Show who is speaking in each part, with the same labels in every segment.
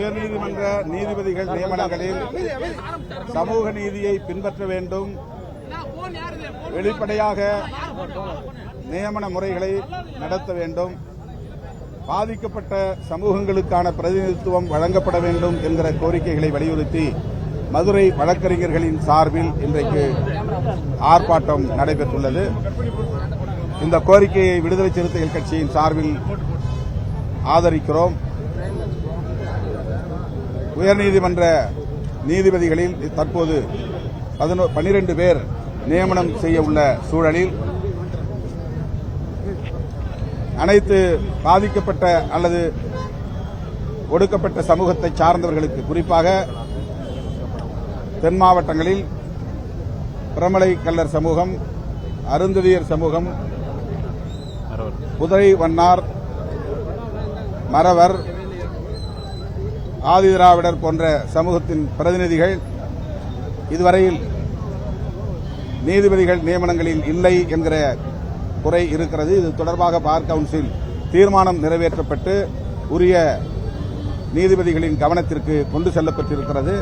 Speaker 1: உயர்நீதிமன்ற நீதிபதிகள் நியமனங்களில் சமூக நீதியை பின்பற்ற வேண்டும், வெளிப்படையாக நியமன முறைகளை நடத்த வேண்டும், பாதிக்கப்பட்ட சமூகங்களுக்கான பிரதிநிதித்துவம் வழங்கப்பட வேண்டும் என்கிற கோரிக்கைகளை வலியுறுத்தி மதுரை வழக்கறிஞர்களின் சார்பில் இன்றைக்கு ஆர்ப்பாட்டம் நடைபெற்றுள்ளது. இந்த கோரிக்கையை விடுதலை சிறுத்தைகள் கட்சியின் சார்பில் ஆதரிக்கிறோம். உயர்நீதிமன்ற நீதிபதிகளில் தற்போது 12 பேர் நியமனம் செய்ய உள்ள சூழலில் அனைத்து பாதிக்கப்பட்ட அல்லது ஒடுக்கப்பட்ட சமூகத்தை சார்ந்தவர்களுக்கு, குறிப்பாக தென் மாவட்டங்களில் பிரமலை கள்ளர் சமூகம், அருந்ததியர் சமூகம், குதிரை வண்ணார், மறவர், ஆதிதிராவிடர் போன்ற சமூகத்தின் பிரதிநிதிகள் இதுவரையில் நீதிபதிகள் நியமனங்களில் இல்லை என்கிற குறை இருக்கிறது. இது தொடர்பாக பார் கவுன்சில் தீர்மானம் நிறைவேற்றப்பட்டு உரிய நீதிபதிகளின் கவனத்திற்கு கொண்டு செல்லப்பட்டிருக்கிறது.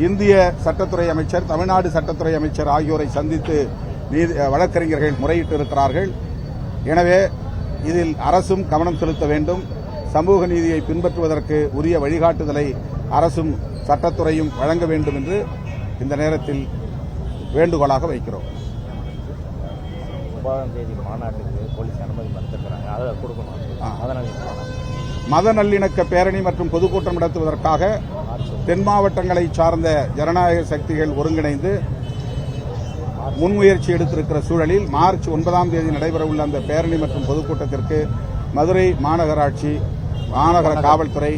Speaker 1: இந்திய சட்டத்துறை அமைச்சர், தமிழ்நாடு சட்டத்துறை அமைச்சர் ஆகியோரை சந்தித்து வழக்கறிஞர்கள் முறையிட்டிருக்கிறார்கள். எனவே இதில் அரசும் கவனம் செலுத்த வேண்டும். சமூக நீதியை பின்பற்றுவதற்கு உரிய வழிகாட்டுதலை அரசும் சட்டத்துறையும் வழங்க வேண்டும் என்று இந்த நேரத்தில் வேண்டுகோளாக வைக்கிறோம்.
Speaker 2: 9ஆம் தேதி மாநாட்டுக்கு போலீஸ் அனுமதி மறுத்திருக்கிறாங்க, அதை கொடுக்கணும்.
Speaker 1: மத நல்லிணக்க பேரணி மற்றும் பொதுக்கூட்டம் நடத்துவதற்காக தென் மாவட்டங்களை சார்ந்த ஜனநாயக சக்திகள் ஒருங்கிணைந்து முன்முயற்சி எடுத்திருக்கிற சூழலில் மார்ச் 9ஆம் தேதி நடைபெறவுள்ள அந்த பேரணி மற்றும் பொதுக்கூட்டத்திற்கு மதுரை மாநகர காவல்துறை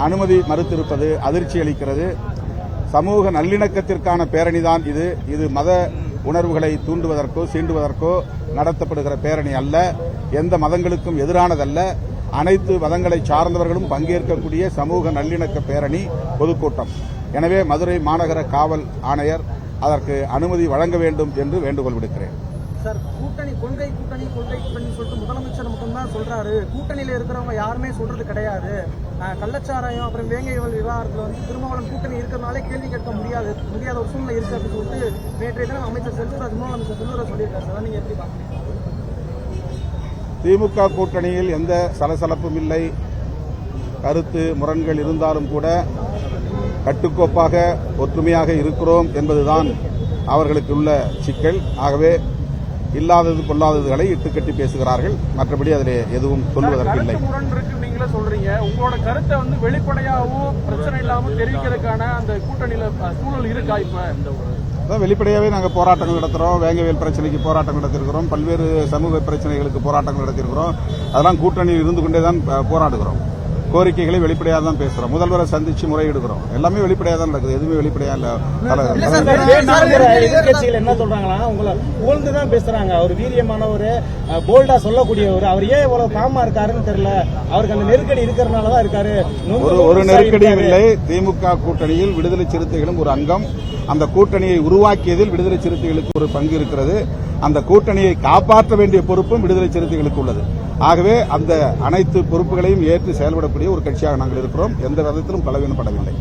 Speaker 1: அனுமதி மறுத்திருப்பது அதிர்ச்சி அளிக்கிறது. சமூக நல்லிணக்கத்திற்கான பேரணிதான் இது மத உணர்வுகளை தூண்டுவதற்கோ சீண்டுவதற்கோ நடத்தப்படுகிற பேரணி அல்ல. எந்த மதங்களுக்கும் எதிரானதல்ல. அனைத்து மதங்களை சார்ந்தவர்களும் பங்கேற்கக்கூடிய சமூக நல்லிணக்க பேரணி பொதுக்கூட்டம். எனவே மதுரை மாநகர காவல் ஆணையர் அதற்கு அனுமதி வழங்க வேண்டும் என்று வேண்டுகோள் விடுக்கிறேன்.
Speaker 3: சார், கொள்கை கூட்டணி சொல்லிட்டு முதலமைச்சர் மட்டும்தான் சொல்றாரு. கூட்டணியில இருக்கிறவங்க யாருமே சொல்றது கிடையாது. கள்ளச்சாராயம் அப்புறம் வேங்கைகள் விவகாரத்தில் திருமாவளவன் கூட்டணி இருக்கிறதுனாலே கேள்வி கேட்க முடியாத ஒரு சூழ்நிலை இருக்கு அப்படின்னு சொல்லிட்டு நேற்றைய தினம் அமைச்சர் செல்வராஜ், முதலமைச்சர் செல்வராஜ் சொல்லியிருக்காரு. சார், நீங்க எப்படி பாக்குறீங்க?
Speaker 1: திமுக கூட்டணியில் எந்த சலசலப்பும் இல்லை. கருத்து முரண்கள் இருந்தாலும் கூட கட்டுக்கோப்பாக ஒற்றுமையாக இருக்கிறோம் என்பதுதான் அவர்களுக்கு உள்ள சிக்கல். ஆகவே இல்லாதது கொள்ளாததுகளை இட்டுக்கட்டி பேசுகிறார்கள். மற்றபடி அதில் எதுவும் சொல்வதற்கு இல்லை.
Speaker 3: நீங்களே சொல்றீங்க, உங்களோட கருத்தை வெளிப்படையாகவும் பிரச்சனை இல்லாமல் தெரிவிக்கிறதுக்கான அந்த கூட்டணியில சூழல் இருக்கா? இப்ப
Speaker 1: வெளிப்படையாவே நாங்கள் போராட்டங்கள் நடத்துறோம். வேங்கவேல் பிரச்சனைக்கு போராட்டம் நடத்திருக்கிறோம். பல்வேறு சமூக பிரச்சனைகளுக்கு போராட்டங்கள் நடத்தியிருக்கிறோம். அதெல்லாம் கூட்டணியில் இருந்து கொண்டேதான் போராடுகிறோம். கோரிக்கைகளை வெளிப்படையாக தான் பேசுறோம். முதல்வரை சந்திச்சு முறையிடுகிறோம். எல்லாமே வெளிப்படையாக தான் நடக்குது. எதுவுமே வெளிப்படையா இல்ல.
Speaker 2: எதிர்கட்சிகள் என்ன சொல்றாங்களா, உங்களை புகழ்ந்துதான் பேசுறாங்க. அவர் வீரியமானவர், போல்டா சொல்லக்கூடியவர். அவர் ஏன் இவ்வளவு காமா இருக்காருன்னு தெரியல. அவருக்கு அந்த நெருக்கடி இருக்கிறதுனாலதான் இருக்காரு.
Speaker 1: ஒரு நெருக்கடியும் இல்லை. திமுக கூட்டணியில் விடுதலை சிறுத்தைகளும் ஒரு அங்கம். அந்த கூட்டணியை உருவாக்கியதில் விடுதலை சிறுத்தைகளுக்கு ஒரு பங்கு இருக்கிறது. அந்த கூட்டணியை காப்பாற்ற வேண்டிய பொறுப்பும் விடுதலை சிறுத்தைகளுக்கு உள்ளது. ஆகவே அந்த அனைத்து பொறுப்புகளையும் ஏற்று செயல்படக்கூடிய ஒரு கட்சியாக நாங்கள் இருக்கிறோம். எந்த விதத்திலும் பலவீனப்படவில்லை.